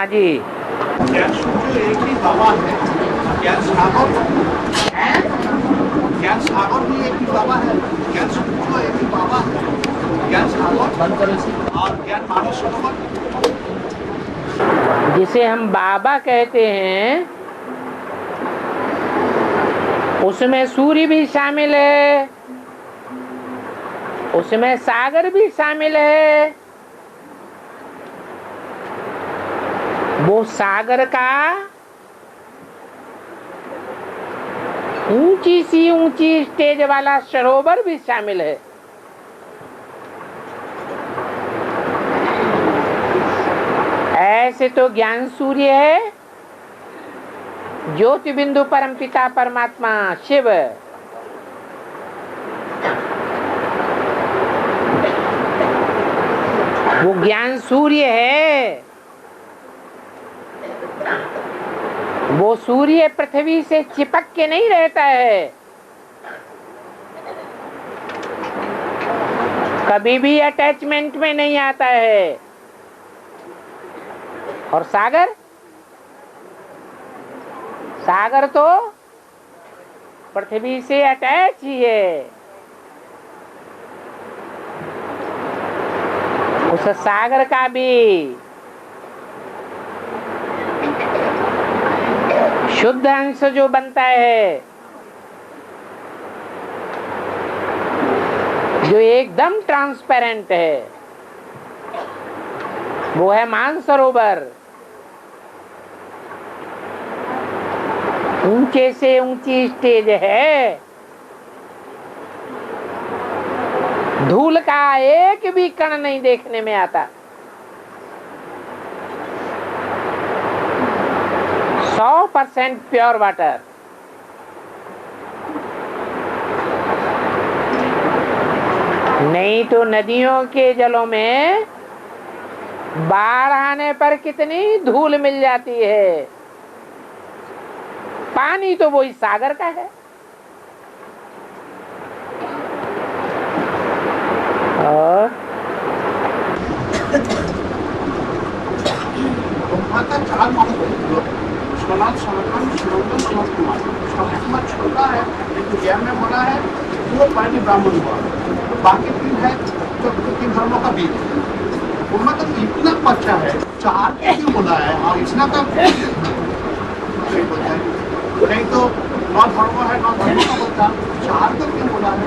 हाँ जी। ज्ञान सूर्य एक ही बाबा है, ज्ञान सागर भी एक ही बाबा है, ज्ञान सूर्य एक ही बाबा है, ज्ञान सागर और ज्ञान मानस सरोवर जिसे हम बाबा कहते हैं उसमें सूर्य भी शामिल है, उसमें सागर भी शामिल है। वो सागर का ऊंची स्टेज वाला सरोवर भी शामिल है। ऐसे तो ज्ञान सूर्य है, ज्योति बिंदु परम पिता परमात्मा शिव, वो ज्ञान सूर्य है। वो सूर्य पृथ्वी से चिपक के नहीं रहता है, कभी भी अटैचमेंट में नहीं आता है। और सागर, सागर तो पृथ्वी से अटैच ही है। उस सागर का भी शुद्ध अंश जो बनता है, जो एकदम ट्रांसपेरेंट है, वो है मानसरोवर। ऊंचे से ऊंची स्टेज है, धूल का एक भी कण नहीं देखने में आता। 100% प्योर वाटर। नहीं तो नदियों के जलों में बाढ़ आने पर कितनी धूल मिल जाती है। पानी तो वही सागर का है। और माता चार महापुरुष, सोनाथ सनातन सनातन सनात कुमार, सनातन छोटा है लेकिन ज्ञान में बड़ा है, वो पहले ब्राह्मण हुआ, बाकी तीन है जो तीन धर्मों का बीज। उनमें तो इतना बच्चा है, चार क्यों बोला है? और इतना का नहीं बोलता है, नहीं तो 9 धर्म है, 9 धर्मों का बच्चा, चार तो क्यों बोला है?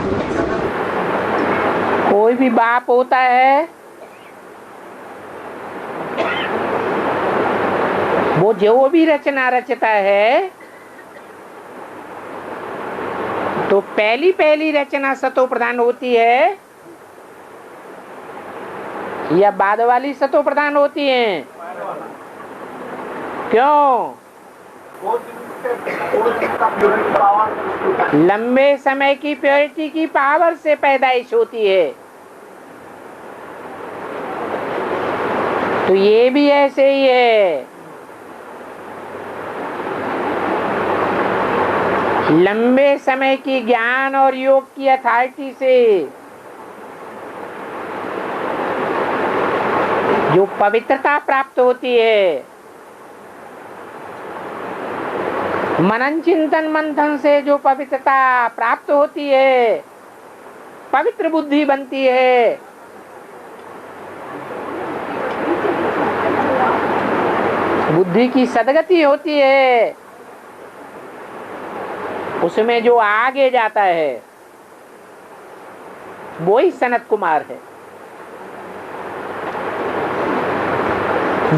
कोई भी बाप होता है वो जो भी रचना रचता है तो पहली रचना सतो प्रधान होती है या बाद वाली सतो प्रधान होती है? क्यों? लंबे समय की प्योरिटी की पावर से पैदाइश होती है। तो ये भी ऐसे ही है। लंबे समय की ज्ञान और योग की अथॉरिटी से जो पवित्रता प्राप्त होती है, मनन चिंतन मंथन से जो पवित्रता प्राप्त होती है, पवित्र बुद्धि बनती है, बुद्धि की सदगति होती है, उसमें जो आगे जाता है वो ही सनत कुमार है।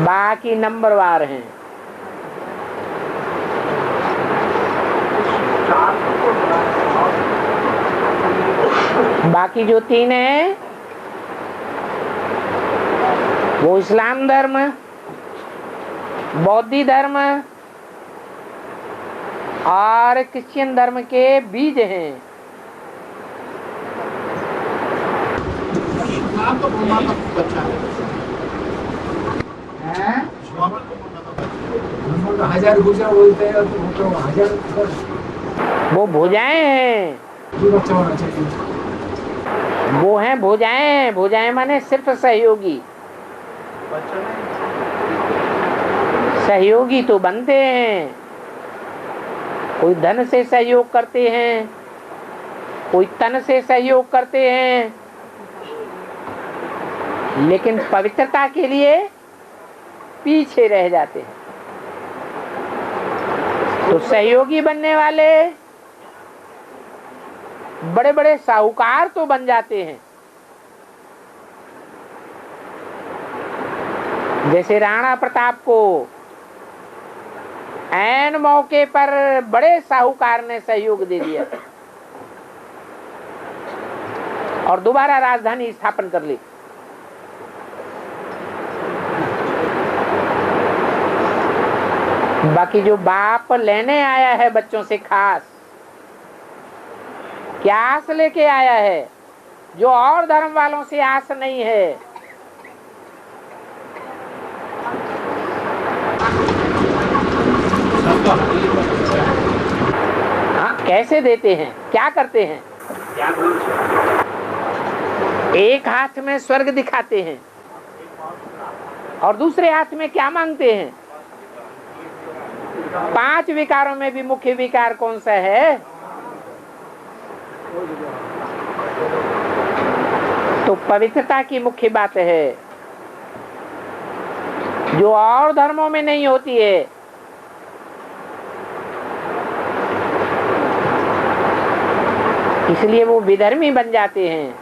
बाकी नंबरवार हैं। बाकी जो तीन है वो इस्लाम धर्म, बौद्ध धर्म और क्रिश्चियन धर्म के बीज हैं। तो बच्चा है, हजार गुजरा बोलते हैं तो हजार वो भुजाएं हैं, बच्चा होना चाहिए। वो हैं भुजाएं। भुजाएं माने सिर्फ सहयोगी। सहयोगी तो बनते हैं, कोई धन से सहयोग करते हैं, कोई तन से सहयोग करते हैं, लेकिन पवित्रता के लिए पीछे रह जाते हैं। तो सहयोगी बनने वाले बड़े बड़े साहूकार तो बन जाते हैं, जैसे राणा प्रताप को ऐन मौके पर बड़े साहूकार ने सहयोग दे दिया और दोबारा राजधानी स्थापन कर ली। बाकी जो बाप लेने आया है बच्चों से खास, क्या आस लेके आया है, जो और धर्म वालों से आस नहीं है। हाँ, कैसे देते हैं, क्या करते हैं? एक हाथ में स्वर्ग दिखाते हैं और दूसरे हाथ में क्या मांगते हैं? 5 विकारों में भी मुख्य विकार कौन सा है? तो पवित्रता की मुख्य बात है, जो और धर्मों में नहीं होती है। इसलिए वो विधर्मी बन जाते हैं,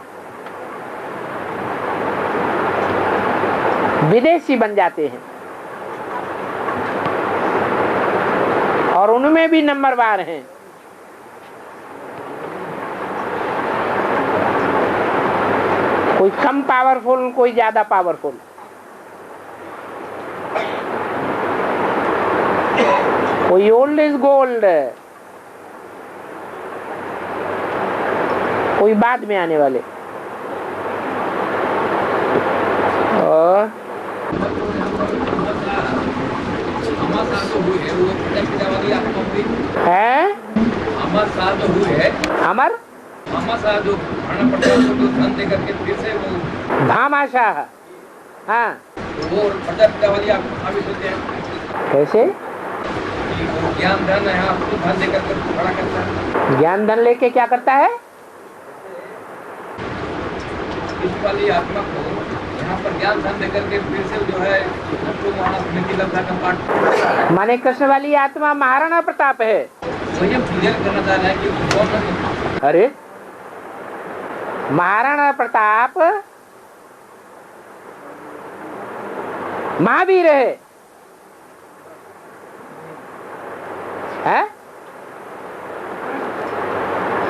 विदेशी बन जाते हैं, और उनमें भी नंबरवार हैं। कोई कम पावरफुल, कोई ज्यादा पावरफुल। कोई ओल्ड इज गोल्ड, कोई बाद में आने वाले। और है अमर जो धन दे करके फिर से वो भामाशाह। हाँ, वो प्रजापिता वाली आप साबित होते हैं। कैसे? वो ज्ञान धन है, आपको धन दे करके खड़ा करता है। ज्ञान धन लेके क्या करता है? इस वाली आत्मा को यहाँ पर ज्ञान धन दे करके फिर से जो है माने कृष्ण वाली आत्मा महाराणा प्रताप है। वही हम क्लियर करना चाह रहे हैं कि कौन है। अरे महाराणा प्रताप महावीर है,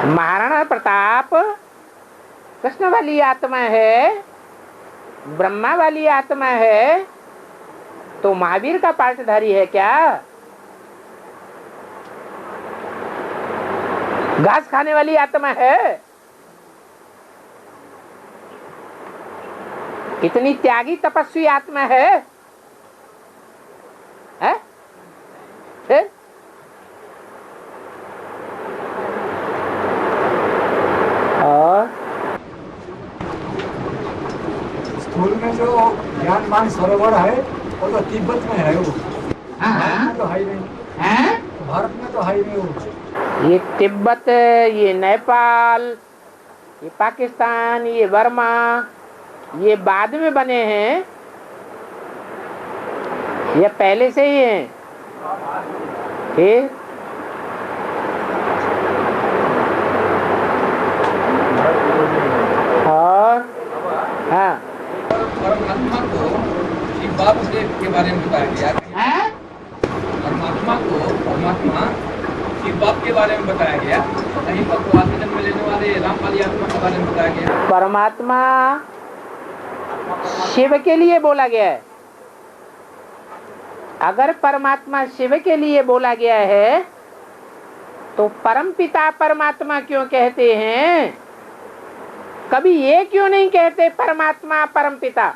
महाराणा प्रताप कृष्ण वाली आत्मा है, ब्रह्मा वाली आत्मा है, तो महावीर का पार्टधारी है क्या? घास खाने वाली आत्मा है? इतनी त्यागी तपस्वी आत्मा है? फिर और स्कूल में जो ज्ञानमान सरोवर है वो तो तिब्बत में है, वो भारत में तो है ही नहीं। भारत में तो है ही नहीं वो। ये तिब्बत, ये नेपाल, ये पाकिस्तान, ये बर्मा, ये बाद में बने हैं या पहले से ही हैं? फिर और हाँ, परमात्मा को शिव बाप के बारे में बताया गया है। परमात्मा को शिव बाप के बारे में बताया गया। कहीं पर तो जन्म में लेने वाले राम वाली आत्मा के बारे में बताया गया। परमात्मा शिव के लिए बोला गया है। अगर परमात्मा शिव के लिए बोला गया है तो परमपिता परमात्मा क्यों कहते हैं? कभी ये क्यों नहीं कहते परमात्मा परमपिता?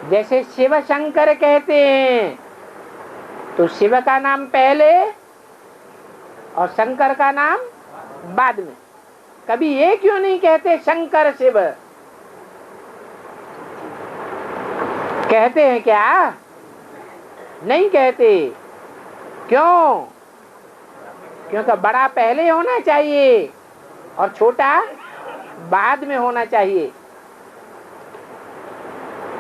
जैसे शिव शंकर कहते हैं तो शिव का नाम पहले और शंकर का नाम बाद में। कभी ये क्यों नहीं कहते शंकर शिव? कहते हैं क्या? नहीं कहते। क्यों? क्योंकि बड़ा पहले होना चाहिए और छोटा बाद में होना चाहिए।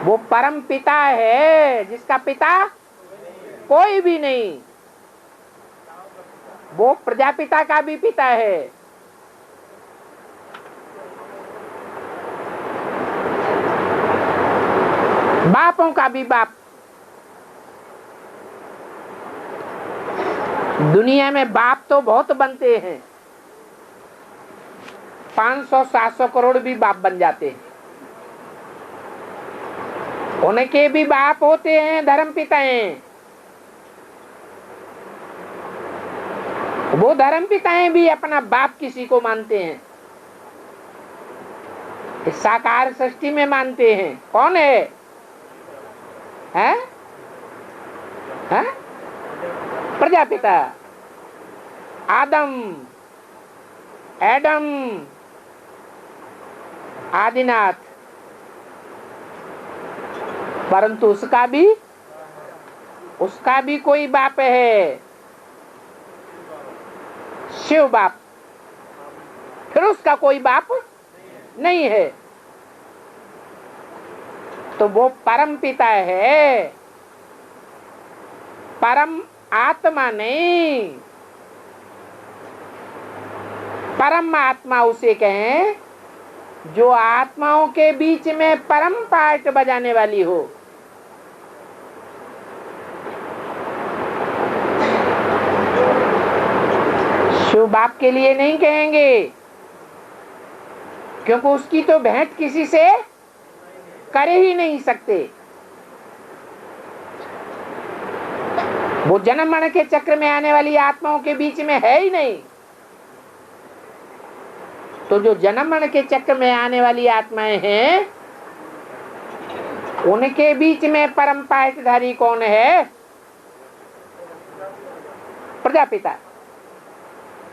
वो परम पिता है जिसका पिता कोई भी नहीं। वो प्रजापिता का भी पिता है। बापों का भी बाप। दुनिया में बाप तो बहुत बनते हैं, 500-700 करोड़ भी बाप बन जाते हैं। उनके भी बाप होते हैं धर्म पिताएं। वो धर्म पिताएं भी अपना बाप किसी को मानते हैं। इस साकार सृष्टि में मानते हैं। कौन है? हैं? हैं? प्रजापिता, आदम, एडम, आदिनाथ। परंतु उसका भी कोई बाप है, शिव बाप। फिर उसका कोई बाप नहीं है। तो वो परम पिता है, परम आत्मा नहीं। परम आत्मा उसे कहें जो आत्माओं के बीच में परम पार्ट बजाने वाली हो। शिव बाप के लिए नहीं कहेंगे, क्योंकि उसकी तो भेंट किसी से कर ही नहीं सकते। वो जन्म मरण के चक्र में आने वाली आत्माओं के बीच में है ही नहीं। तो जो जन्म मरण के चक्र में आने वाली आत्माएं हैं, उनके बीच में परम पाठधारी कौन है? प्रजापिता।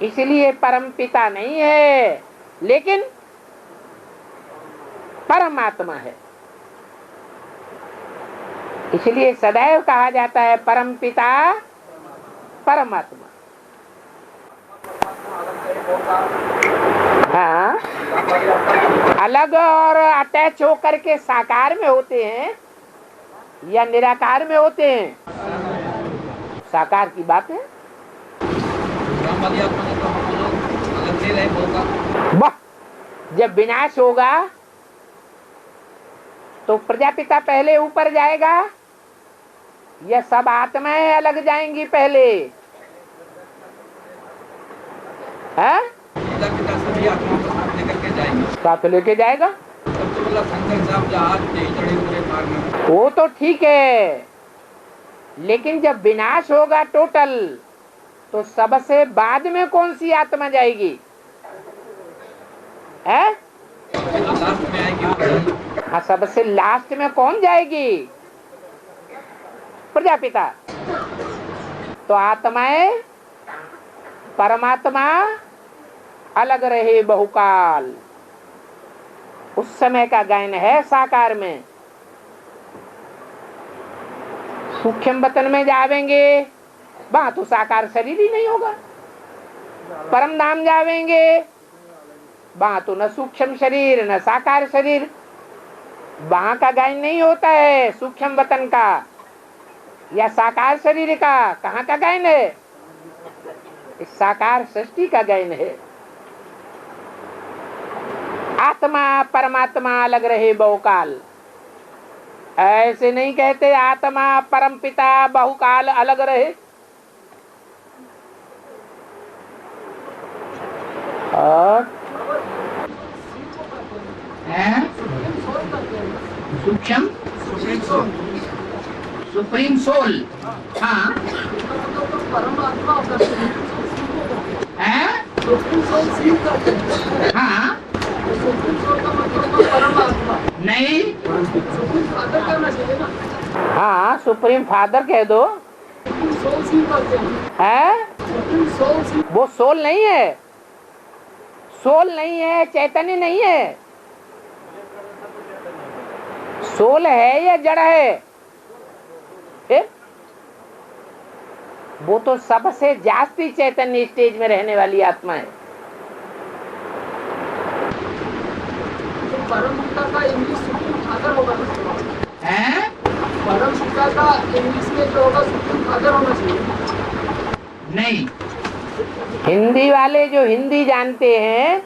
इसलिए परम पिता नहीं है, लेकिन परमात्मा है। इसलिए सदैव कहा जाता है परम पिता परमात्मा। हाँ, अलग और अटैच होकर के साकार में होते हैं या निराकार में होते हैं? साकार की बात है। वाह, जब विनाश होगा तो प्रजापिता पहले ऊपर जाएगा या सब आत्माएं अलग जाएंगी पहले? है? सभी आत्माओं को साथ लेकर के जाएंगे। साथ लेके जाएगा। वो तो ठीक है, लेकिन जब विनाश होगा टोटल, तो सबसे बाद में कौन सी आत्मा जाएगी? है? लास्ट में आएगी। हाँ, सबसे लास्ट में कौन जाएगी? प्रजापिता। तो आत्माएं परमात्मा अलग रहे बहुकाल, उस समय का गायन है साकार में। सूक्ष्म वतन में जावेंगे, वहां तो साकार शरीर ही नहीं होगा। परम धाम जावेंगे, वहां तो न सूक्ष्म शरीर न साकार शरीर। वहां का गायन नहीं होता है सूक्ष्म वतन का या साकार शरीर का। कहाँ का गायन है? इस साकार सृष्टि का गायन है। आत्मा परमात्मा अलग रहे बहुकाल। ऐसे नहीं कहते आत्मा परम पिता बहुकाल अलग रहे। और सूक्ष्म सुप्रीम सोल। हाँ, हाँ, नहीं, हाँ, सुप्रीम फादर कह दो। है? वो सोल नहीं है, सोल नहीं है, चैतन्य नहीं है। सोल है या जड़ है? वो तो सबसे जास्ती चैतन्य स्टेज में रहने वाली आत्मा है। तो परम पिता का इंग्लिश सुप्रीम फादर होगा हैं? परम पिता का इंग्लिश में जो होगा सुप्रीम फादर होना चाहिए। नहीं, हिंदी वाले जो हिंदी जानते हैं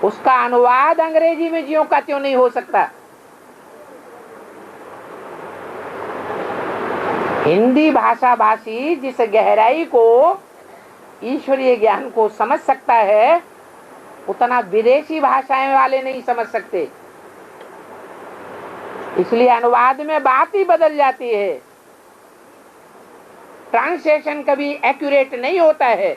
उसका अनुवाद अंग्रेजी में ज्यों का त्यों नहीं हो सकता। हिंदी भाषा भाषी जिस गहराई को, ईश्वरीय ज्ञान को समझ सकता है, उतना विदेशी भाषाएं वाले नहीं समझ सकते। इसलिए अनुवाद में बात ही बदल जाती है। ट्रांसलेशन कभी एक्यूरेट नहीं होता है।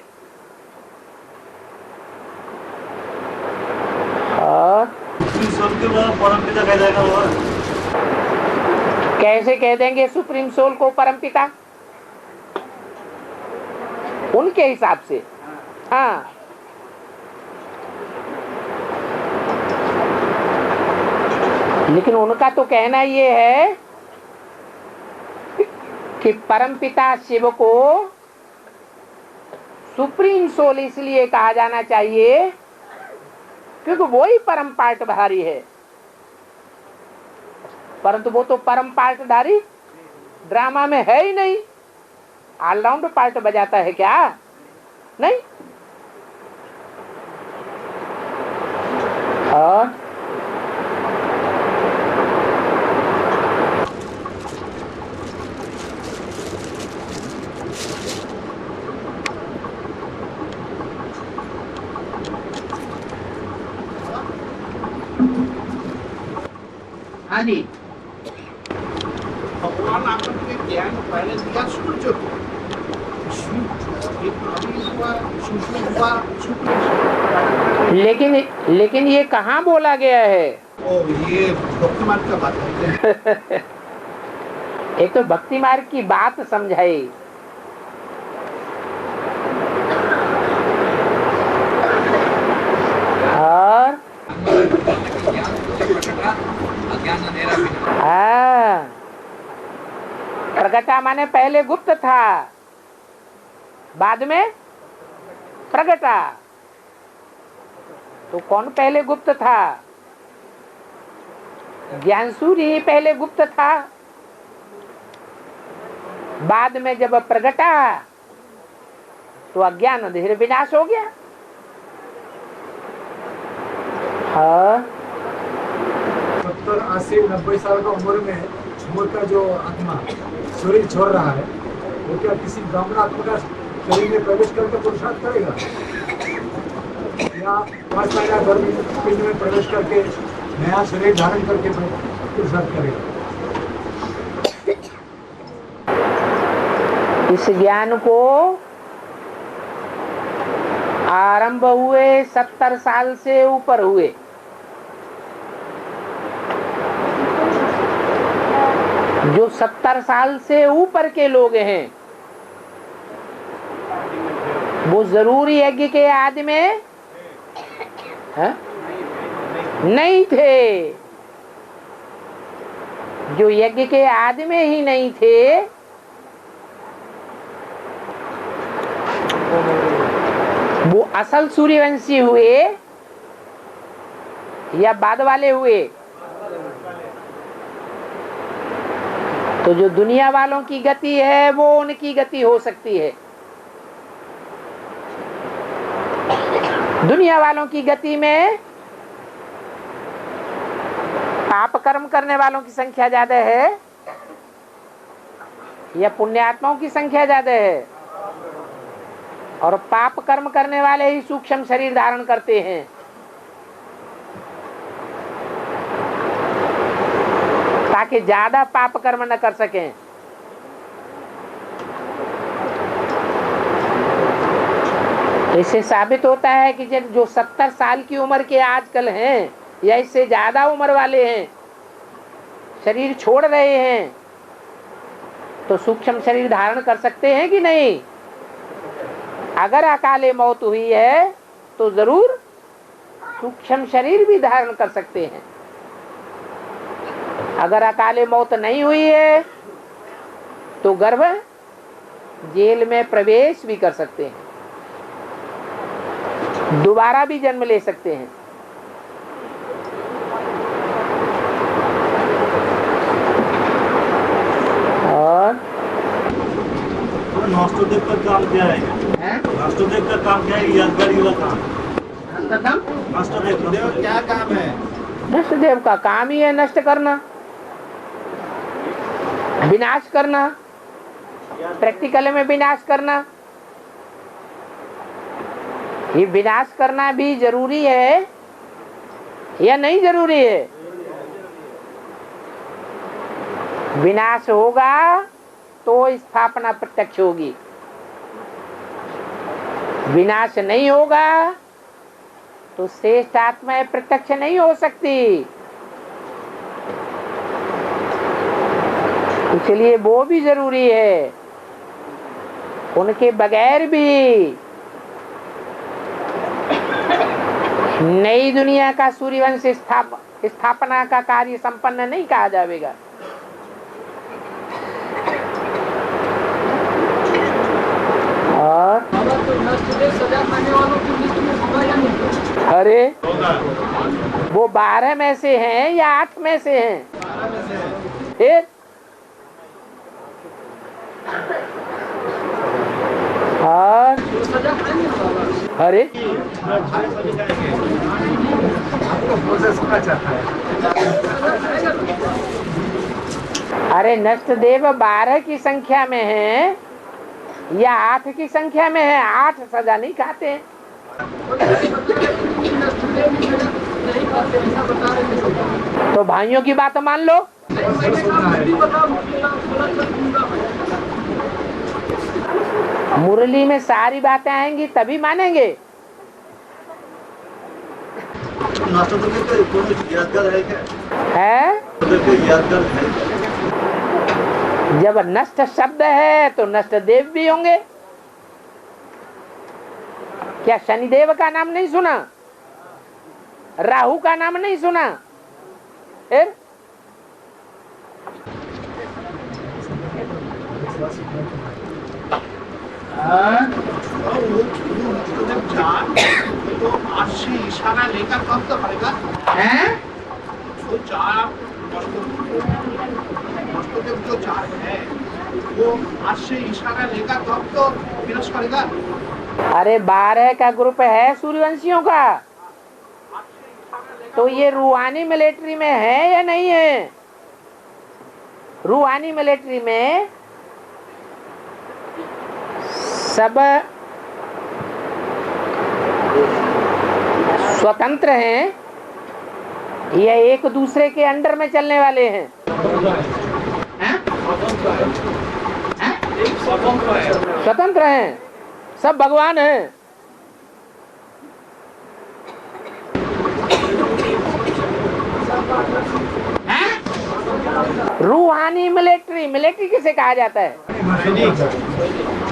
परमपिता कह जाएगा वो। कैसे कह देंगे सुप्रीम सोल को परमपिता? उनके हिसाब से। हाँ, लेकिन उनका तो कहना ये है कि परमपिता शिव को सुप्रीम सोल इसलिए कहा जाना चाहिए क्योंकि वो ही परम पार्टधारी है। परंतु वो तो परम पार्टधारी ड्रामा में है ही नहीं। ऑलराउंड पार्ट बजाता है क्या? नहीं। और हाँ जी, भगवान आपको ज्ञान पहले दिया सूर्य को, लेकिन ये कहाँ बोला गया है? ओ, ये भक्ति मार्ग का बात है। एक तो भक्ति मार्ग की बात समझाई, और प्रगटा माने पहले गुप्त था, बाद में प्रगटा। तो कौन पहले गुप्त था? ज्ञान सूर्य ही पहले गुप्त था, बाद में जब प्रगटा तो अज्ञान धीरे विनाश हो गया। हाँ, 70, 80, 90 साल का उम्र में उम्र का जो आत्मा शरीर छोड़ रहा है, वो क्या किसी ब्राह्मण आत्मा का शरीर में प्रवेश करके पुरुषार्थ करेगा, या 5 महीना गर्मी पिंड में प्रवेश करके नया शरीर धारण करके पुरुषार्थ करेगा? इस ज्ञान को आरंभ हुए 70 साल से ऊपर हुए। जो 70 साल से ऊपर के लोग हैं वो जरूरी यज्ञ के आदि में नहीं थे। जो यज्ञ के आदि में ही नहीं थे, वो असल सूर्यवंशी हुए या बाद वाले हुए? तो जो दुनिया वालों की गति है वो उनकी गति हो सकती है। दुनिया वालों की गति में पाप कर्म करने वालों की संख्या ज्यादा है या पुण्यात्माओं की संख्या ज्यादा है? और पाप कर्म करने वाले ही सूक्ष्म शरीर धारण करते हैं। ताकि ज्यादा पाप कर्म न कर सकें। इससे साबित होता है कि जो 70 साल की उम्र के आजकल हैं या इससे ज्यादा उम्र वाले हैं, शरीर छोड़ रहे हैं, तो सूक्ष्म शरीर धारण कर सकते हैं कि नहीं? अगर अकाले मौत हुई है तो जरूर सूक्ष्म शरीर भी धारण कर सकते हैं। अगर अकाले मौत नहीं हुई है तो गर्भ जेल में प्रवेश भी कर सकते हैं, दोबारा भी जन्म ले सकते हैं। और नष्टदेव का काम क्या है? नष्टदेव का काम क्या है? यादगारी वाला काम। नष्टदेव क्या काम है? नष्टदेव का काम ही है नष्ट करना, विनाश करना, प्रैक्टिकल में विनाश करना। ये विनाश करना भी जरूरी है या नहीं जरूरी है? विनाश होगा तो स्थापना प्रत्यक्ष होगी, विनाश नहीं होगा तो श्रेष्ठ आत्मा प्रत्यक्ष नहीं हो सकती। इसलिए वो भी जरूरी है, उनके बगैर भी नई दुनिया का सूर्यवंश स्थापना का कार्य संपन्न नहीं कहा जाएगा। और अरे वो 12 में से हैं या 8 में से हैं? फिर और अरे अरे नष्टदेव 12 की संख्या में है या 8 की संख्या में है? 8 सजा नहीं खाते हैं। तो भाइयों की बात मान लो। मुरली में सारी बातें आएंगी तभी मानेंगे। यादगार है क्या? है यादगार है। जब नष्ट शब्द है तो नष्ट देव भी होंगे। क्या शनिदेव का नाम नहीं सुना? राहु का नाम नहीं सुना? फिर जब चार तो आज से इशारा लेकर कब तक पड़ेगा? जो चार वस्तुदेव जो चार है वो आज से इशारा लेकर कब तो विनाश करेगा? अरे 12 का ग्रुप है सूर्यवंशियों का, तो ये रूहानी मिलिट्री में है या नहीं है? रूहानी मिलिट्री में सब स्वतंत्र हैं या एक दूसरे के अंडर में चलने वाले हैं? स्वतंत्र हैं, सब भगवान हैं। रूहानी मिलिट्री, मिलिट्री किसे कहा जाता है?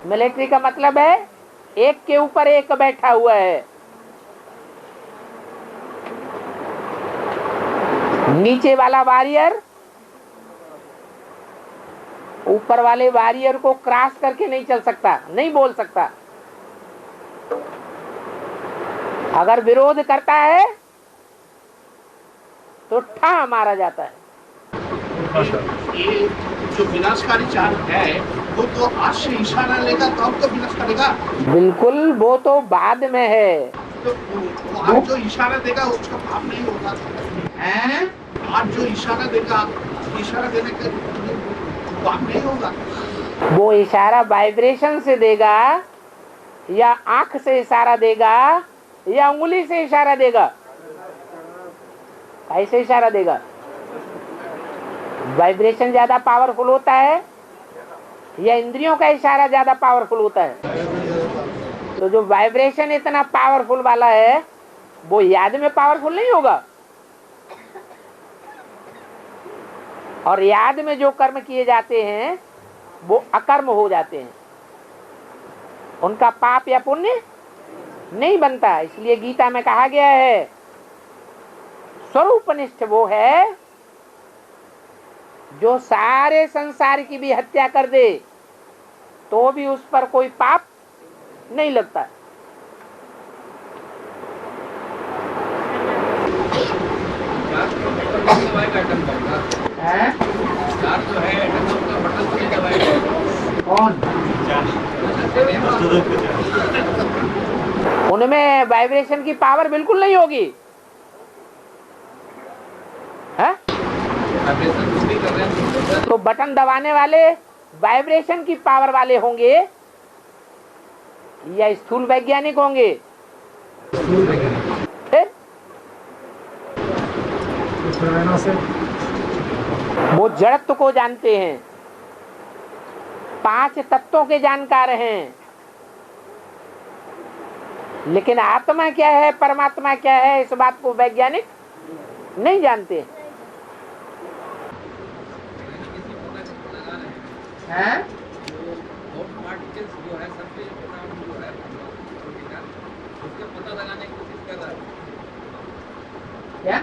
मिलिट्री का मतलब है एक के ऊपर एक बैठा हुआ है, नीचे वाला वॉरियर ऊपर वाले वॉरियर को क्रॉस करके नहीं चल सकता, नहीं बोल सकता। अगर विरोध करता है तो ठा मारा जाता है। ये जो विनाशकारी चाल है वो तो आज से इशारा लेगा तब तो विनाश करेगा। बिल्कुल, वो तो बाद में है। तो आज जो इशारा देगा उसका भाव नहीं होगा है? आज जो इशारा देगा, इशारा देने का भाव नहीं होगा। वो इशारा वाइब्रेशन से देगा या आंख से इशारा देगा या उंगली से इशारा देगा? कैसे इशारा देगा? वाइब्रेशन ज्यादा पावरफुल होता है या इंद्रियों का इशारा ज्यादा पावरफुल होता है? तो जो वाइब्रेशन इतना पावरफुल वाला है वो याद में पावरफुल नहीं होगा। और याद में जो कर्म किए जाते हैं वो अकर्म हो जाते हैं, उनका पाप या पुण्य नहीं बनता। इसलिए गीता में कहा गया है स्वरूपनिष्ठ वो है जो सारे संसार की भी हत्या कर दे तो भी उस पर कोई पाप नहीं लगता। उनमें वाइब्रेशन की पावर बिल्कुल नहीं होगी। है? तो बटन दबाने वाले वाइब्रेशन की पावर वाले होंगे या स्थूल वैज्ञानिक होंगे? वो जड़त्व को जानते हैं, 5 तत्वों के जानकार हैं, लेकिन आत्मा क्या है, परमात्मा क्या है, इस बात को वैज्ञानिक नहीं जानते हैं। क्या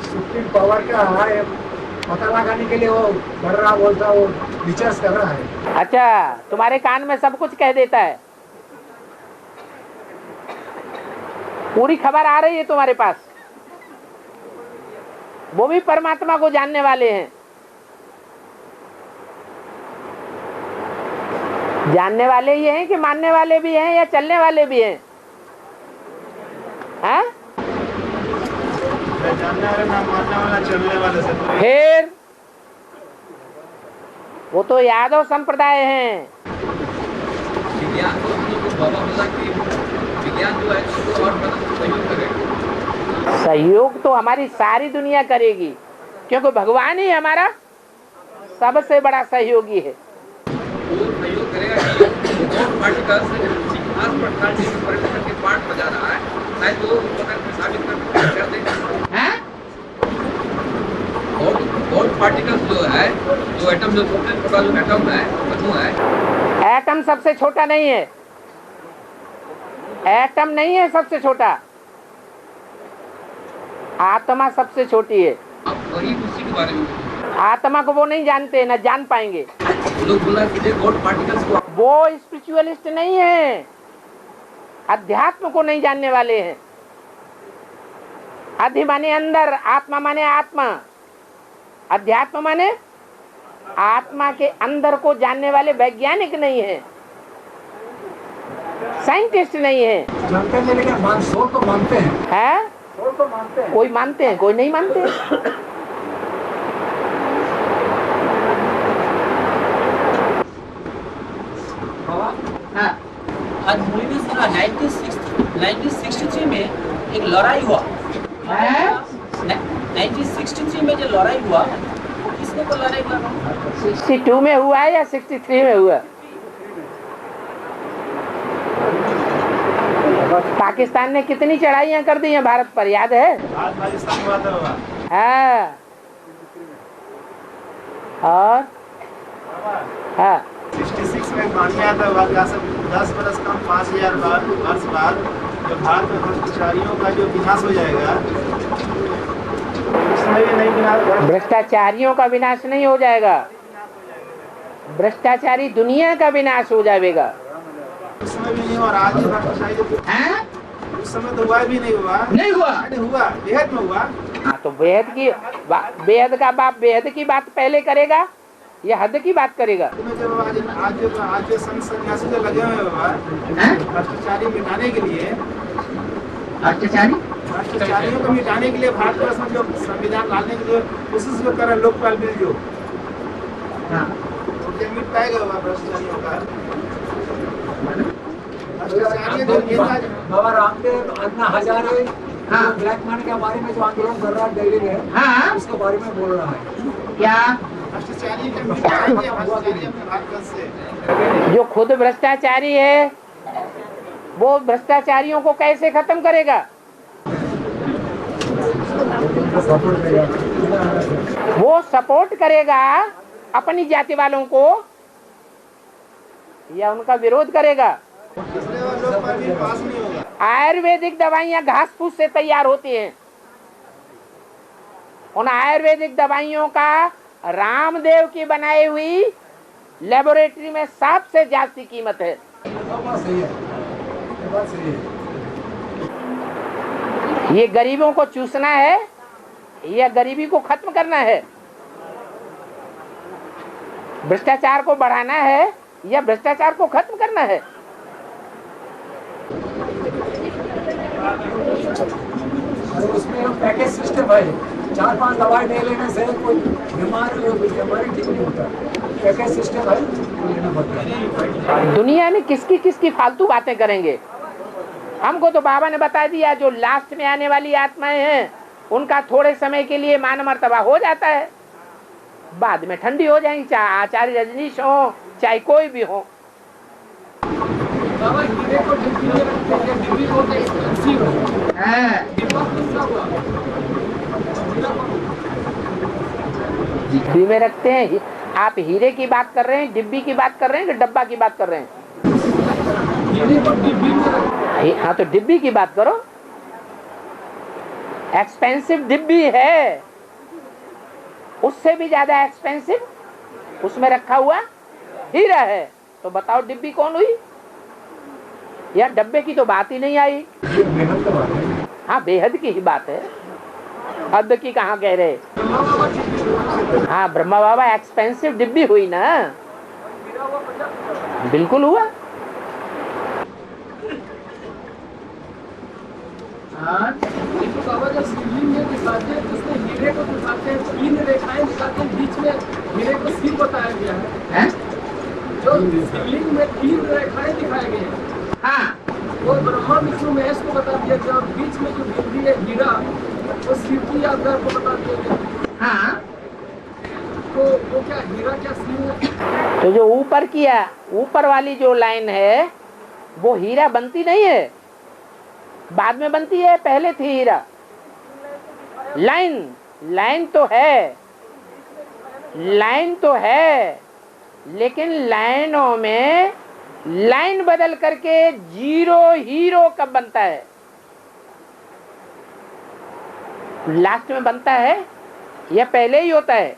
सुप्रीम पावर का है, पता लगाने के लिए वो कर रहा, बोलता वो रिसर्च कर रहा है। अच्छा, तुम्हारे कान में सब कुछ कह देता है, पूरी खबर आ रही है तुम्हारे पास। वो भी परमात्मा को जानने वाले हैं। जानने वाले ही हैं कि मानने वाले भी हैं या चलने वाले भी हैं? हैं? जानने वाले ना मानने वाला चलने वाले से। फिर वो तो यादव संप्रदाय हैं। विज्ञान को हम लोग बाबा बोला कि विज्ञान जो है तो और मदद सहयोग करेगा। सहयोग तो हमारी सारी दुनिया करेगी, क्योंकि भगवान ही हमारा सबसे बड़ा सहयोगी है। वो सहयोग करेगा कि और पार्टिकल्स खास प्रकार के परिवर्तन के पार्ट बजा रहा है, शायद वो साबित कर देगा। और पार्टिकल्स जो है, जो एटम, जो सबसे छोटा जो एटम है, अणु है। एटम सबसे छोटा नहीं है, एटम नहीं है सबसे छोटा, आत्मा सबसे छोटी है। अब वही उसी के बारे में आत्मा को वो नहीं जानते, न जान पाएंगे। लोग बोला कि गॉड पार्टिकल्स को वो स्पिरिचुअलिस्ट नहीं है, अध्यात्म को नहीं जानने वाले हैं। अधि माने अंदर, आत्मा माने आत्मा, अध्यात्म माने आत्मा के अंदर को जानने वाले वैज्ञानिक नहीं है, साइंटिस्ट नहीं है। जानते हैं लेकिन सोल तो मानते हैं। है? सोल तो मानते हैं। कोई मानते हैं, कोई नहीं मानते। हाँ, आज मूवी में सुना 1963 में एक लड़ाई हुआ। 1963 में जो लड़ाई हुआ, वो किसने को लड़ाई हुआ? 62 में हुआ है या 63 में हुआ? पाकिस्तान ने कितनी चढ़ाइयाँ कर दी हैं भारत पर, याद है? आज पाकिस्तान हुआ था। हाँ। और हाँ 66 में पानी आया था, 10 बरस कम 5000 वर्ष बाद जो भारत में भ्रष्टाचारियों का जो विनाश हो जाएगा, उसमें भी नहीं विनाश। भ्रष्टाचारियों का विनाश नहीं हो जाएगा, भ्रष्टाचारी दुनिया का विनाश हो जाएगा। उसमें भी नहीं, और आज ही भ्रष्टाचारी उस समय तो हुआ भी नहीं हुआ। नहीं हुआ, हुआ बेहद में हुआ। हाँ, तो बेहद का बाप बेहद की बात पहले करेगा या हद की बात करेगा? आज जो सन्यासी जो लगे हुए हैं बाबा भ्रष्टाचारी मिटाने के लिए, भ्रष्टाचारियों को मिटाने के लिए भारत में जो संविधान लाने की जो कोशिश जो कर रहे हैं, लोकपाल बिल जो, तो क्या मिट पाएगा बाबा भ्रष्टाचारियों का? बाबा रामदेव, अन्ना हजारे ब्लैक मनी के बारे में जो आंदोलन कर रहा है दिल्ली में, उसके बारे में बोल रहा है। क्या भ्रष्टाचारी का मिटाएंगे भ्रष्टाचारी अपने भारत से। जो खुद भ्रष्टाचारी है वो भ्रष्टाचारियों को कैसे खत्म करेगा? वो सपोर्ट करेगा अपनी जाति वालों को या उनका विरोध करेगा? आयुर्वेदिक दवाइयाँ घास फूस से तैयार होती हैं। उन आयुर्वेदिक दवाइयों का रामदेव की बनाई हुई लेबोरेटरी में सबसे ज्यादा कीमत है। बात सही है, ये बात सही है। ये गरीबों को चूसना है या गरीबी को खत्म करना है? भ्रष्टाचार को बढ़ाना है या भ्रष्टाचार को खत्म करना है? उसमें पैकेज सिस्टम है, 4-5 दवाई नहीं लेने से कोई बीमारी ठीक नहीं होता। पैकेज सिस्टम है, लेना पड़ता है। दुनिया में किसकी किसकी फालतू बातें करेंगे? हमको तो बाबा ने बता दिया, जो लास्ट में आने वाली आत्माएं हैं उनका थोड़े समय के लिए मान मर्तबा हो जाता है, बाद में ठंडी हो जाएंगी, चाहे आचार्य रजनीश हो चाहे कोई भी हो। डिब्बी में रखते हैं। आप हीरे की बात कर रहे हैं, डिब्बी की बात कर रहे हैं कि डब्बा की बात कर रहे हैं? हाँ तो डिब्बी की बात करो। एक्सपेंसिव डिब्बी है, उससे भी ज्यादा एक्सपेंसिव उसमें रखा हुआ हीरा है। तो बताओ डिब्बी कौन हुई? यार डब्बे की तो बात ही नहीं आई। हाँ बेहद की ही बात है, हद की कहाँ कह रहे। हाँ ब्रह्मा बाबा एक्सपेंसिव डिब्बी हुई ना, बिल्कुल हुआ। बाबा जब शिवलिंग में दिखाते हैं, उसमें हीरे को दिखाते हैं, 3 रेखाएं दिखाते हैं, बीच में हीरे को सिर बताया गया है। जो शिवलिंग में 3 रेखाएं दिखाए गए हैं, हाँ वो ब्रह्मा विष्णु महेश को बता दिया गया, और बीच में जो बिंदी है हीरा, वो शिव की यादगार को बता दिया गया। हाँ तो वो क्या हीरा क्या शिव? तो जो ऊपर किया, ऊपर वाली जो लाइन है वो हीरा बनती नहीं है, बाद में बनती है, पहले थी हीरा। लाइन तो है, लाइन तो है, लेकिन लाइनों में लाइन बदल करके जीरो हीरो कब बनता है? लास्ट में बनता है या पहले ही होता है?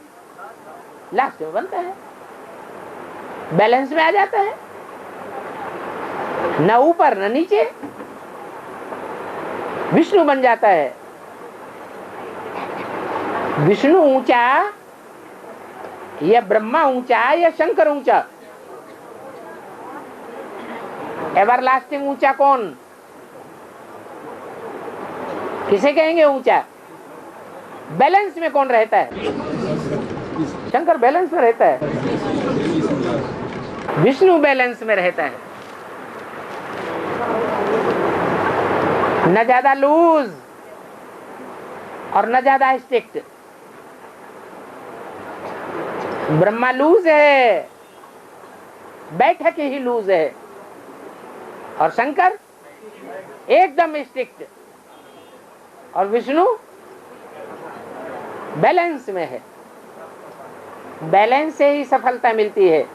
लास्ट में बनता है, बैलेंस में आ जाता है, न ऊपर न नीचे, विष्णु बन जाता है। विष्णु ऊंचा या ब्रह्मा ऊंचा या शंकर ऊंचा? एवरलास्टिंग ऊंचा कौन? किसे कहेंगे ऊंचा? बैलेंस में कौन रहता है? शंकर बैलेंस में रहता है, विष्णु बैलेंस में रहता है, न ज्यादा लूज और न ज्यादा स्ट्रिक्ट। ब्रह्मा लूज है, बैठक ही लूज है, और शंकर एकदम स्ट्रिक्ट, और विष्णु बैलेंस में है। बैलेंस से ही सफलता मिलती है।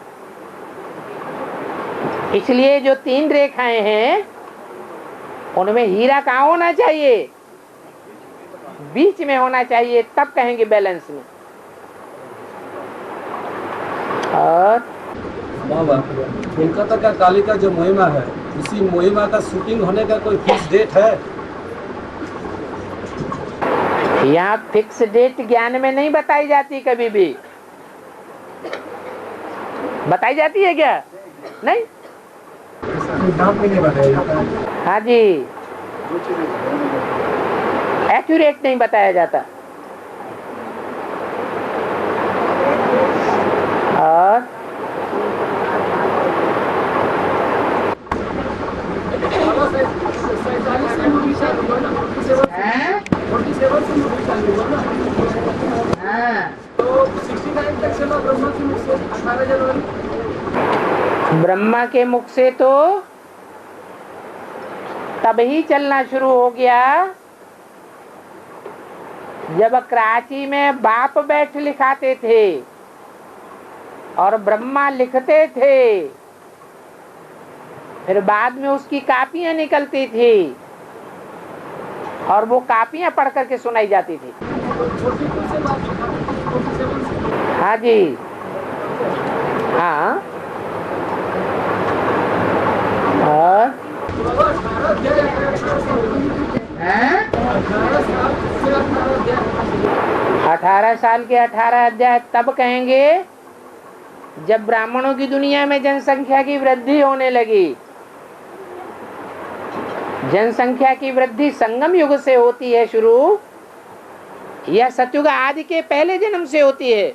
इसलिए जो 3 रेखाएं हैं उनमें हीरा कहाँ होना चाहिए? बीच में होना चाहिए, तब कहेंगे बैलेंस में। और बाबा कोलकाता का काली का जो महिमा है, उसी महिमा का शूटिंग होने का कोई फिक्स डेट है? यहाँ फिक्स डेट ज्ञान में नहीं बताई जाती, कभी भी बताई जाती है क्या? नहीं। नाम भी नहीं बताया जाता। हाँ जी, एक्यूरेट नहीं बताया जाता। और ब्रह्मा के मुख से तो तब ही चलना शुरू हो गया जब कराची में बाप बैठ लिखाते थे और ब्रह्मा लिखते थे, फिर बाद में उसकी कापियां निकलती थी और वो कापियां पढ़ करके सुनाई जाती थी। हाँ जी, हाँ, और 18 साल के 18 अध्याय तब कहेंगे जब ब्राह्मणों की दुनिया में जनसंख्या की वृद्धि होने लगी। जनसंख्या की वृद्धि संगम युग से होती है शुरू, या सतयुग आदि के पहले जन्म से होती है?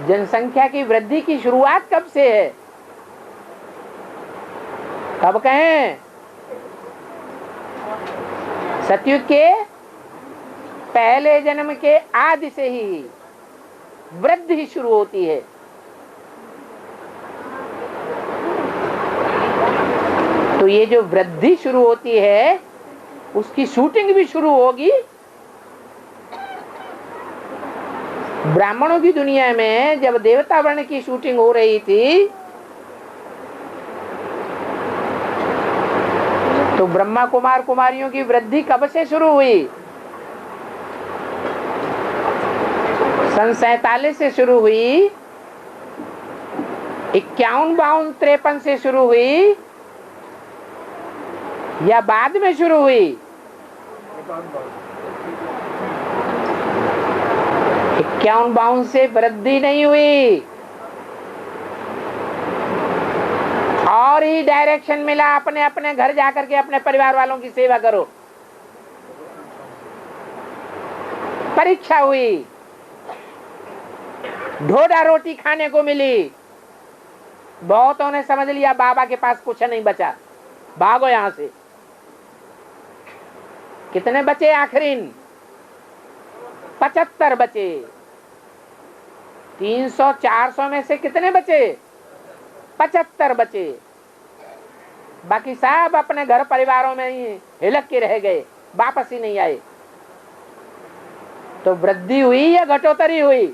जनसंख्या की वृद्धि की शुरुआत कब से है? कब कहें? सतयुग के पहले जन्म के आदि से ही वृद्धि शुरू होती है। तो ये जो वृद्धि शुरू होती है उसकी शूटिंग भी शुरू होगी। ब्राह्मणों की दुनिया में जब देवता वर्ण की शूटिंग हो रही थी तो ब्रह्मा कुमार कुमारियों की वृद्धि कब से शुरू हुई? सन 47 से शुरू हुई, 51, 52, 53 से शुरू हुई, या बाद में शुरू हुई? 51, 52 से वृद्धि नहीं हुई, और ही डायरेक्शन मिला, अपने अपने घर जाकर के अपने परिवार वालों की सेवा करो। परीक्षा हुई, ढोडा रोटी खाने को मिली, बहुतों ने समझ लिया बाबा के पास कुछ नहीं बचा, भागो यहां से। कितने बचे आखिरीन? 75 बचे। 300 400 में से कितने बचे? 75 बचे। बाकी सब अपने घर परिवारों में ही हिलक के रह गए, वापस ही नहीं आए। तो वृद्धि हुई या घटोतरी हुई?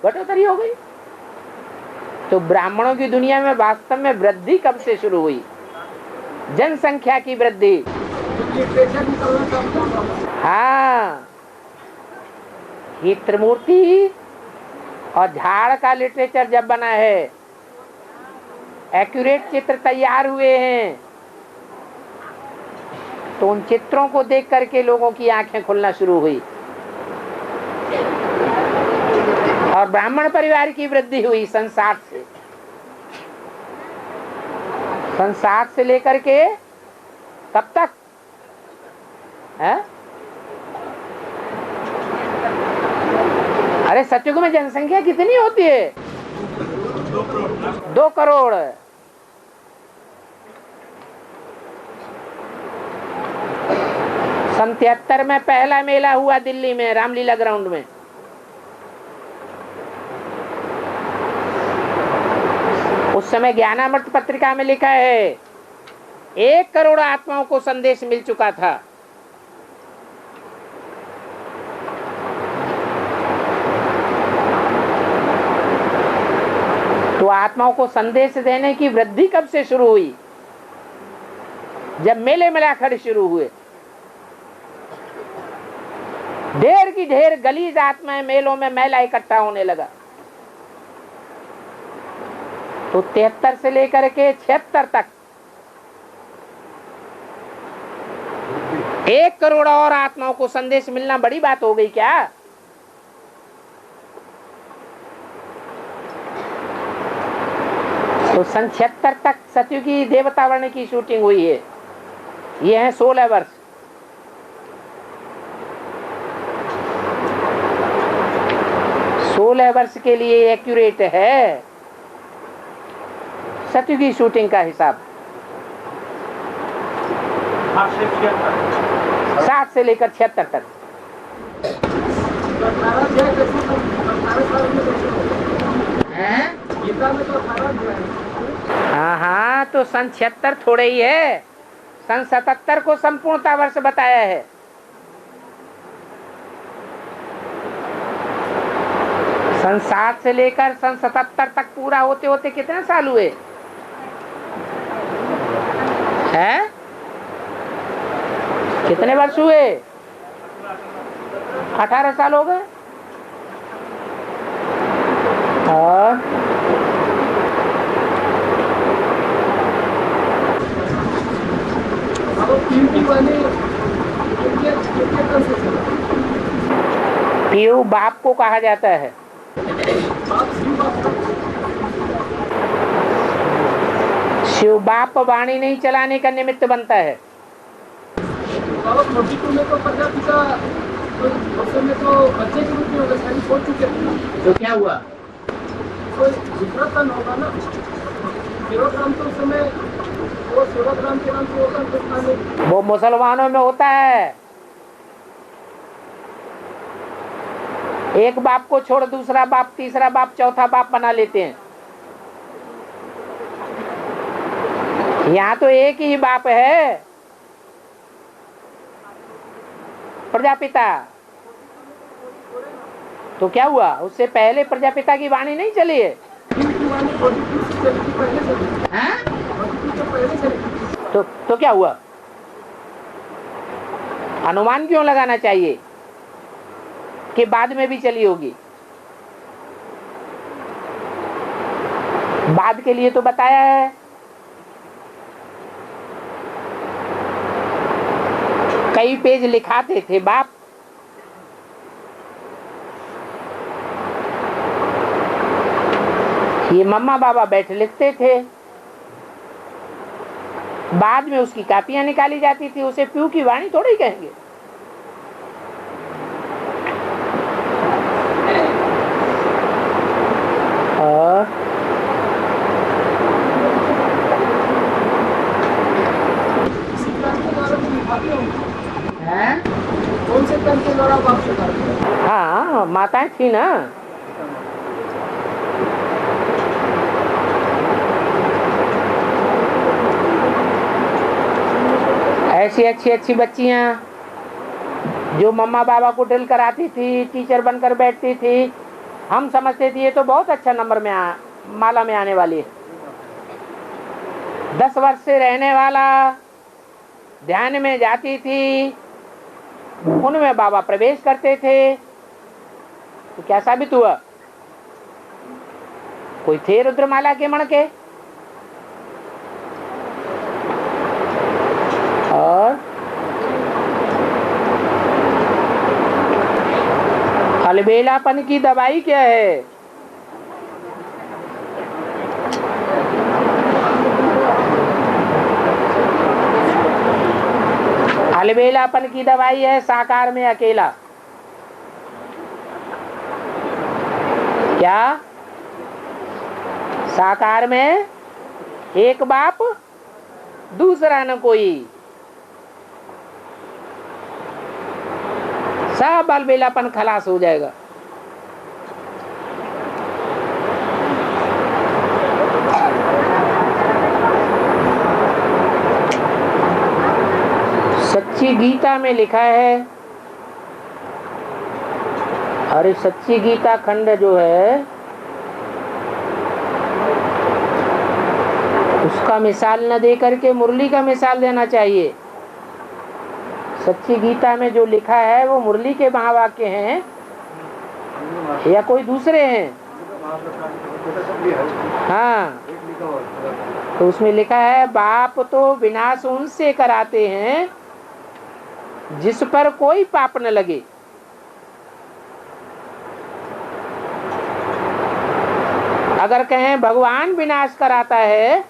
घटोतरी हो गई। तो ब्राह्मणों की दुनिया में वास्तव में वृद्धि कब से शुरू हुई? जनसंख्या की वृद्धि। हाँ, ये त्रिमूर्ति और झाड़ का लिटरेचर जब बना है, एक्यूरेट चित्र तैयार हुए हैं, तो उन चित्रों को देख करके लोगों की आंखें खुलना शुरू हुई और ब्राह्मण परिवार की वृद्धि हुई। सन 60 से लेकर के कब तक है? अरे सतयुग में जनसंख्या कितनी होती है? 2 करोड़। सन 73 में पहला मेला हुआ दिल्ली में, रामलीला ग्राउंड में। उस समय ज्ञानामृत पत्रिका में लिखा है 1 करोड़ आत्माओं को संदेश मिल चुका था। तो आत्माओं को संदेश देने की वृद्धि कब से शुरू हुई? जब मेले मिलाखड़ शुरू हुए। ढेर की ढेर गलीज आत्माएं मेलों में मेला इकट्ठा होने लगा। तो 73 से लेकर के 76 तक 1 करोड़ और आत्माओं को संदेश मिलना बड़ी बात हो गई क्या? तो सन 76 तक सतयुगी देवता वर्ण की शूटिंग हुई है। ये है 16 वर्ष। वर्ष के लिए एक्यूरेट है सतयुगी शूटिंग का हिसाब। 60 से लेकर 76 तक। हाँ, तो सन 76 थोड़े ही है। सन 77 को संपूर्णता वर्ष बताया है। सन 60 से लेकर सन 77 तक पूरा होते होते कितने साल हुए हैं? कितने वर्ष हुए? 18 साल हो गए। किसको कहा जाता है? शिव बाप वाणी नहीं चलाने का निमित्त बनता है। में तो प्रजापिता में तो बच्चे के रूप में वैज्ञानिक हो चुके थे, तो क्या हुआ? कोई दूसरा तन होगा ना। सेवक राम तो उस समय वो सेवक राम के नाम से होता है, वो मुसलमानों में होता है। एक बाप को छोड़ दूसरा बाप, तीसरा बाप, चौथा बाप बना लेते हैं। यहाँ तो एक ही बाप है, प्रजापिता। तो क्या हुआ? उससे पहले प्रजापिता की वाणी नहीं चली है? तो क्या हुआ? अनुमान क्यों लगाना चाहिए कि बाद में भी चली होगी? बाद के लिए तो बताया है। कई पेज लिखाते थे बाप, ये मम्मा बाबा बैठ लिखते थे, बाद में उसकी कापियां निकाली जाती थी। उसे प्यू की वाणी थोड़ी कहेंगे। कौन से तन के द्वारा बाप से करते हैं? हाँ, माताएं थी ना। ऐसी अच्छी अच्छी बच्चियां जो मम्मा बाबा को ड्रिल कराती थी, टीचर बनकर बैठती थी। हम समझते थे ये तो बहुत अच्छा नंबर में माला में आने वाली है। 10 वर्ष से रहने वाला, ध्यान में जाती थी, उनमें बाबा प्रवेश करते थे। तो क्या साबित हुआ? कोई थे रुद्रमाला के मणके? और अलबेलापन की दवाई क्या है? अलबेलापन की दवाई है साकार में अकेला। क्या? साकार में एक बाप, दूसरा न कोई। सब अलबेलापन खलास हो जाएगा। सच्ची गीता में लिखा है, अरे सच्ची गीता खंड जो है उसका मिसाल न दे करके मुरली का मिसाल देना चाहिए। सच्ची गीता में जो लिखा है वो मुरली के महावाक्य हैं या कोई दूसरे हैं? हाँ, तो उसमें लिखा है बाप तो विनाश उनसे कराते हैं जिस पर कोई पाप न लगे। अगर कहें भगवान विनाश कराता है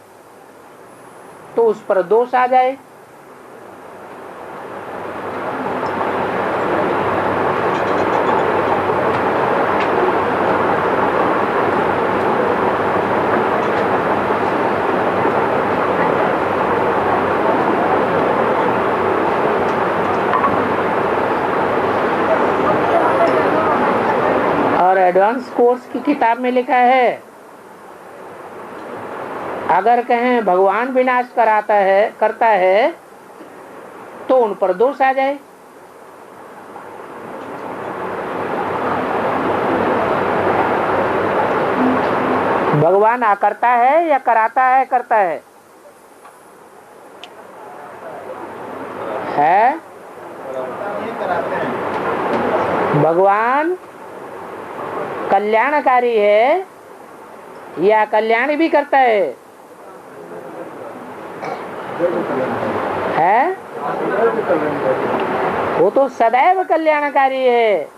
तो उस पर दोष आ जाए। और एडवांस कोर्स की किताब में लिखा है अगर कहें भगवान विनाश करता है तो उन पर दोष आ जाए। भगवान करता है या कराता है? करता है? भगवान कल्याणकारी है या कल्याण भी करता है? वो तो सदैव कल्याणकारी है।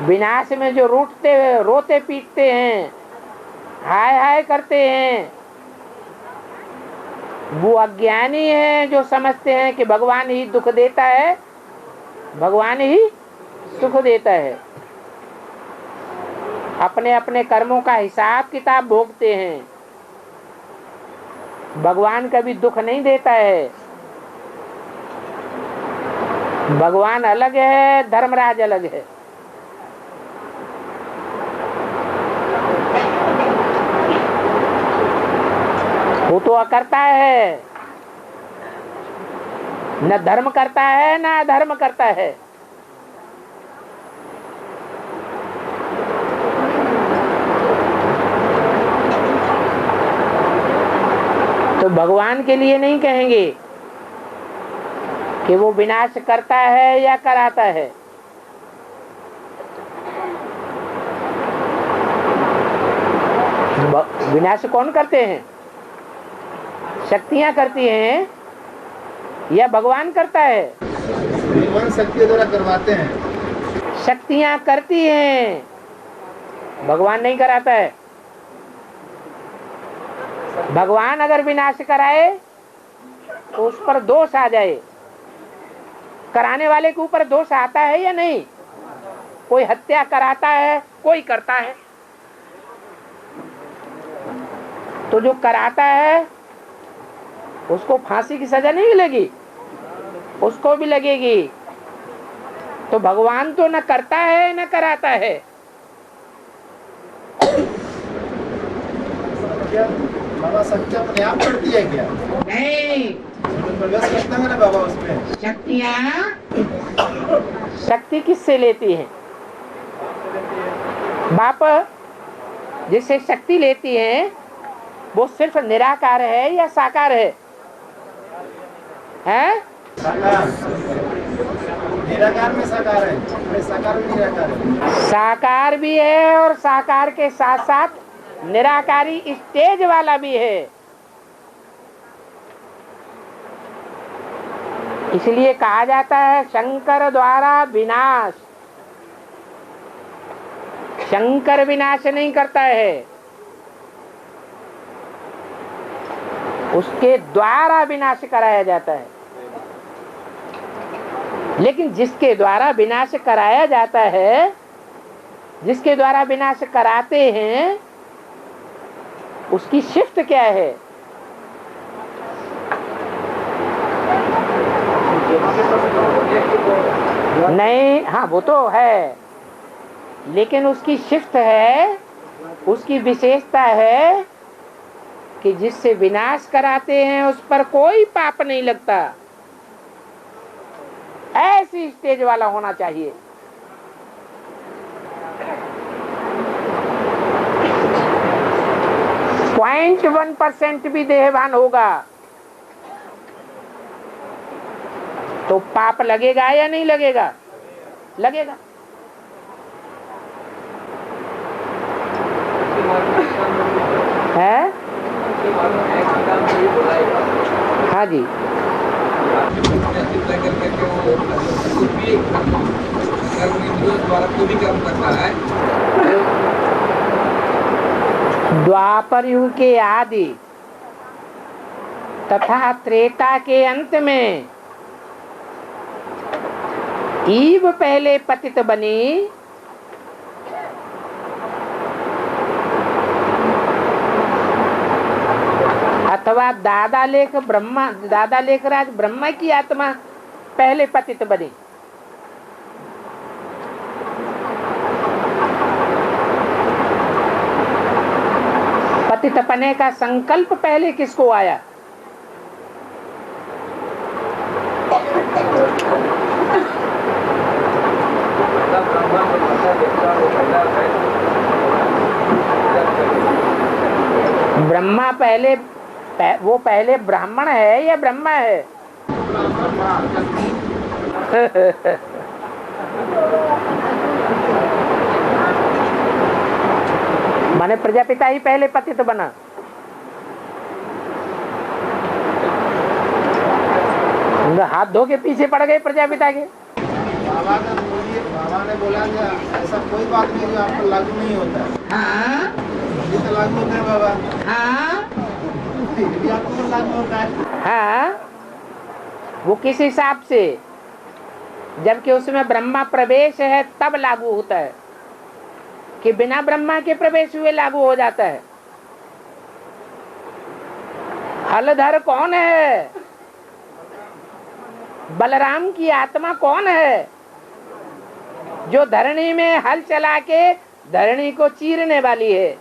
विनाश में जो रोते पीटते हैं, हाय हाय करते हैं, वो अज्ञानी है जो समझते हैं कि भगवान ही दुख देता है, भगवान ही सुख देता है। अपने अपने कर्मों का हिसाब किताब भोगते हैं। भगवान कभी दुख नहीं देता है। भगवान अलग है, धर्मराज अलग है। वो तो अकर्ता है, न धर्म करता है न अधर्म करता है। तो भगवान के लिए नहीं कहेंगे कि वो विनाश करता है या कराता है। विनाश कौन करते हैं? शक्तियां करती हैं या भगवान करता है? भगवान शक्ति द्वारा करवाते हैं। शक्तियां करती हैं, भगवान नहीं कराता है। भगवान अगर विनाश कराए तो उस पर दोष आ जाए। कराने वाले के ऊपर दोष आता है या नहीं? कोई हत्या कराता है, कोई करता है। तो जो कराता है उसको फांसी की सजा नहीं मिलेगी, उसको भी लगेगी। तो भगवान तो न करता है न कराता है। बाबा शक्ति अपने आप करती है क्या? नहीं, प्रवेश करता है ना बाबा उसमें। शक्ति किससे लेती है? बाप जिससे शक्ति लेती है वो सिर्फ निराकार है या साकार है? हैं? निराकार में साकार है, साकार में निराकार है। साकार भी है और साकार के साथ साथ निराकारी स्टेज वाला भी है। इसलिए कहा जाता है शंकर द्वारा विनाश। शंकर विनाश नहीं करता है, उसके द्वारा विनाश कराया जाता है। लेकिन जिसके द्वारा विनाश कराया जाता है, जिसके द्वारा विनाश कराते हैं, उसकी शिफ्ट क्या है? नहीं, हाँ वो तो है, लेकिन उसकी शिफ्ट है, उसकी विशेषता है कि जिससे विनाश कराते हैं उस पर कोई पाप नहीं लगता। ऐसी स्टेज वाला होना चाहिए। 0.1% भी देहवान होगा तो पाप लगेगा या नहीं लगेगा? लगेगा। है? हाँ जी। द्वापर युग के आदि तथा त्रेता के अंत में ईव पहले पतित बनी, अथवा दादा लेख राज ब्रह्मा की आत्मा पहले पतित बनी। पतित पने का संकल्प पहले किसको आया? ब्रह्मा पहले, वो पहले ब्राह्मण है या ब्रह्मा है? माने प्रजापिता ही पहले पतित बना। हाथ धो के पीछे पड़ गए प्रजापिता के। बाबा का बोलिए बाबा ने बोला कि ऐसा कोई बात नहीं जो आप पर लागू नहीं होता है। हाँ ये तो लागू होता है बाबा, हाँ ये भी आपको पर लागू होता है। हाँ, वो किस हिसाब से, जबकि उसमें ब्रह्मा प्रवेश है तब लागू होता है, कि बिना ब्रह्मा के प्रवेश हुए लागू हो जाता है। हलधर कौन है? बलराम की आत्मा कौन है जो धरणी में हल चला के धरणी को चीरने वाली है,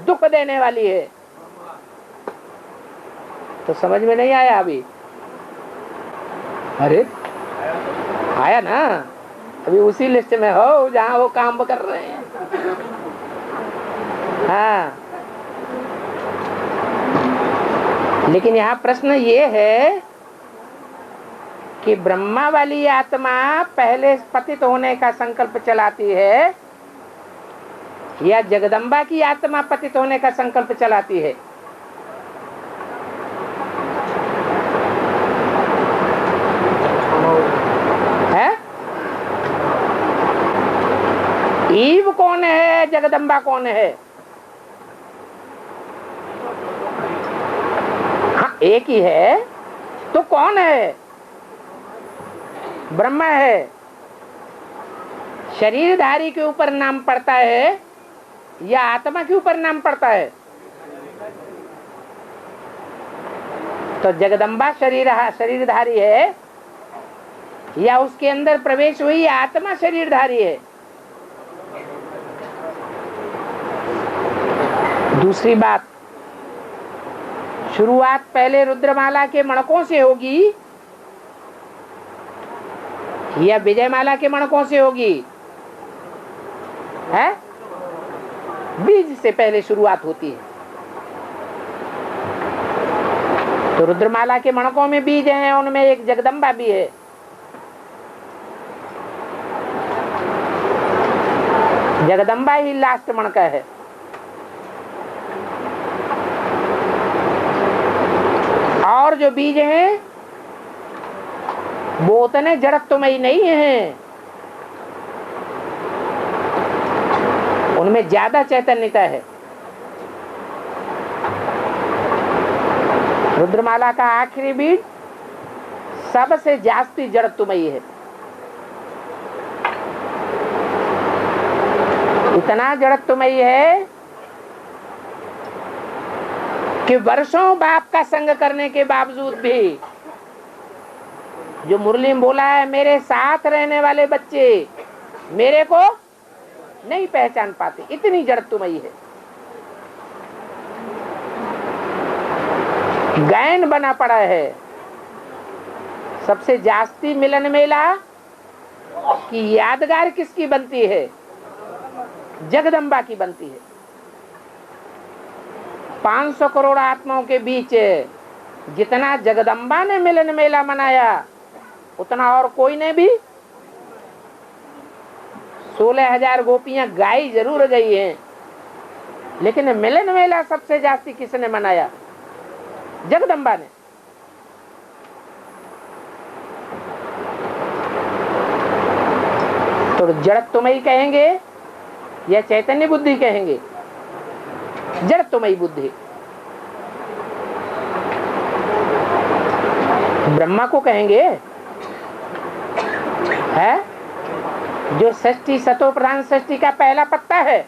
दुख देने वाली है? तो समझ में नहीं आया अभी? अरे आया ना, अभी उसी लिस्ट में हो जहां वो काम कर रहे हैं। हाँ, लेकिन यहाँ प्रश्न ये है कि ब्रह्मा वाली आत्मा पहले पतित होने का संकल्प चलाती है या जगदम्बा की आत्मा पतित होने का संकल्प चलाती है? ईव कौन है, जगदम्बा कौन है? हाँ, एक ही है तो कौन है? ब्रह्मा है। शरीरधारी के ऊपर नाम पड़ता है या आत्मा के ऊपर नाम पड़ता है? तो जगदम्बा शरीरधारी है या उसके अंदर प्रवेश हुई आत्मा शरीरधारी है? दूसरी बात, शुरुआत पहले रुद्रमाला के मणकों से होगी या विजयमाला के मणकों से होगी? है, बीज से पहले शुरुआत होती है। तो रुद्रमाला के मणकों में बीज हैं, उनमें एक जगदम्बा भी है। जगदम्बा ही लास्ट मणका है। और जो बीज हैं वो उतने जड़त्वमयी नहीं है, उनमें ज्यादा चैतन्यता है। रुद्रमाला का आखिरी बीज सबसे जास्ती जड़त्वमयी है। इतना जड़त्वमयी है कि वर्षों बाप का संग करने के बावजूद भी, जो मुरली में बोला है, मेरे साथ रहने वाले बच्चे मेरे को नहीं पहचान पाते, इतनी जड़त्वमयी है। गैन बना पड़ा है। सबसे जास्ती मिलन मेला की यादगार किसकी बनती है? जगदम्बा की बनती है। 500 करोड़ आत्माओं के बीच जितना जगदम्बा ने मिलन मेला मनाया उतना और कोई ने भी। 16,000 गोपियां गाई जरूर गई हैं, लेकिन मिलन मेला सबसे जास्ती किसने मनाया? जगदम्बा ने। तो जड़त्वमयी कहेंगे या चैतन्य बुद्धि कहेंगे? जड़त्वमयी बुद्धि। ब्रह्मा को कहेंगे है जो षष्ठी सतो प्रधान षष्ठी का पहला पत्ता है,